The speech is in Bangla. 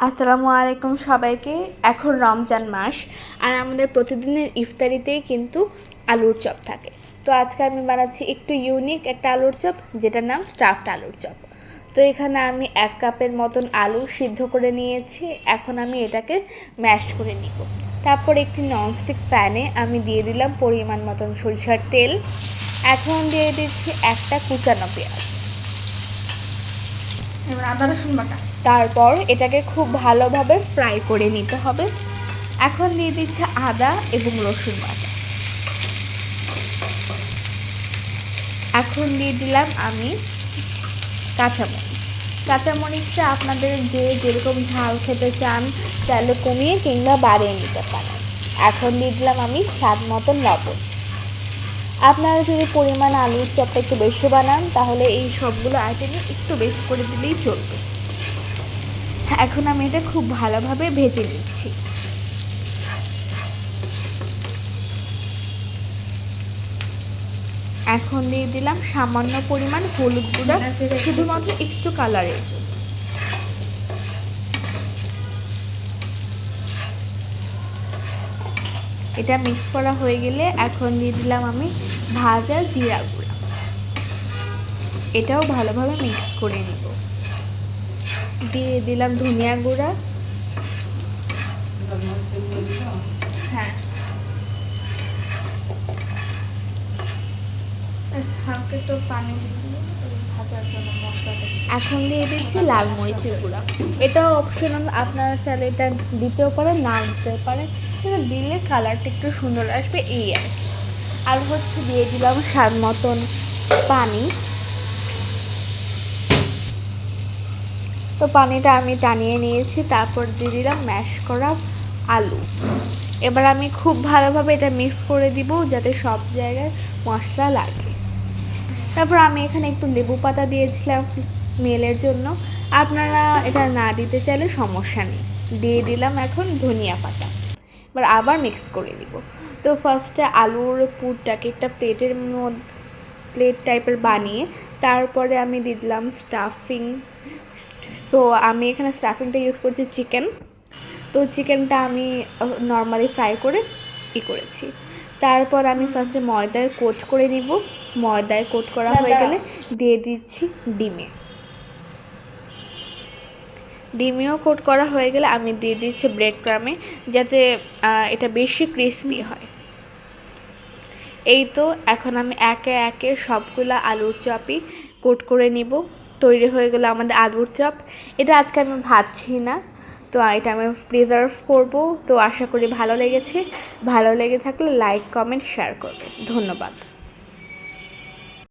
আসসালামু আলাইকুম সবাইকে। এখন রমজান মাস আর আমাদের প্রতিদিনের ইফতারিতেই কিন্তু আলুর চপ থাকে। তো আজকে আমি বানাচ্ছি একটু ইউনিক একটা আলুর চপ, যেটার নাম স্টাফড আলুর চপ। তো এখানে আমি 1 কাপের মতন আলু সিদ্ধ করে নিয়েছি। এখন আমি এটাকে ম্যাশ করে নিব। তারপর একটি ননস্টিক প্যানে আমি দিয়ে দিলাম পরিমাণ মতন সরিষার তেল। এখন দিয়ে দিচ্ছি একটা কুচানো পেঁয়াজ, এবার আদা রসুন বাটা। তারপর এটাকে খুব ভালোভাবে ফ্রাই করে নিতে হবে। এখন দিয়ে দিচ্ছে আদা এবং রসুন বাটা। এখন দিয়ে দিলাম আমি কাঁচামরিচটা আপনাদের যেরকম ঝাল খেতে চান তাহলে কমিয়ে কিংবা বাড়িয়ে নিতে পারেন। এখন দিয়ে দিলাম আমি স্বাদ মতন লবণ। আপনারা যদি পরিমাণ আলুর চপটা একটু বেশি বানান তাহলে এই সবগুলো আইটেমে একটু বেশি করে দিলেই চলবে। এখন আমি এটা খুব ভালোভাবে ভেজে নিচ্ছি। এখন দিয়ে দিলাম সামান্য পরিমাণ হলুদ গুঁড়া, শুধুমাত্র একটু কালারের জন্য। এটা মিক্স করা হয়ে গেলে এখন দিয়ে দিলাম আমি ভাজা জিরা গুঁড়া। এটাও ভালোভাবে মিক্স করে নিব। দিয়ে দিলাম ধনিয়া গুঁড়া। হ্যাঁ, হালকা একটু পানি দিয়ে ভাজার জন্য মশলাটা। এখন দিয়ে দিচ্ছি লাল মরিচের গুঁড়া। এটাও অপশনাল, আপনারা চাইলে এটা দিতেও পারেন, না দিতেও পারেন, কিন্তু দিলে কালারটা একটু সুন্দর আসবে এই আর কি। আর হচ্ছে দিয়ে দিলাম স্বাদ মতন পানি। তো পানিটা আমি টানিয়ে নিয়েছি। তারপর দিয়ে দিলাম ম্যাশ করা আলু। এবার আমি খুব ভালোভাবে এটা মিক্স করে দিব যাতে সব জায়গায় মশলা লাগে। তারপর আমি এখানে একটু লেবু পাতা দিয়েছিলাম স্মেলের জন্য। আপনারা এটা না দিতে চাইলে সমস্যা নেই। দিয়ে দিলাম এখন ধনিয়া পাতা। এবার আবার মিক্স করে দিব। তো ফার্স্টে আলুর পুরটাকে একটা প্লেট টাইপের বানিয়ে তারপরে আমি দিয়ে দিলাম স্টাফিং। সো আমি এখানে স্টাফিংটা ইউজ করছি চিকেন। তো চিকেনটা আমি নর্মালি ফ্রাই করে করেছি। তারপর আমি ফার্স্টে ময়দায় কোট করে নিব। ময়দায় কোট করা হয়ে গেলে দিয়ে দিচ্ছি ডিমেও কোট করা হয়ে গেলে আমি দিয়ে দিচ্ছি ব্রেড ক্রামে, যাতে এটা বেশি ক্রিসপি হয়। এই তো এখন আমি একে একে সবগুলা আলুর চপই কোট করে নিব। তৈরি হয়ে গেল আমাদের আলুর চপ। এটা আজকে আমি ভাজছি না, তো এটা আমি প্রিজার্ভ করব। তো আশা করি ভালো লেগেছে। ভালো লেগে থাকলে লাইক, কমেন্ট, শেয়ার করবে। ধন্যবাদ।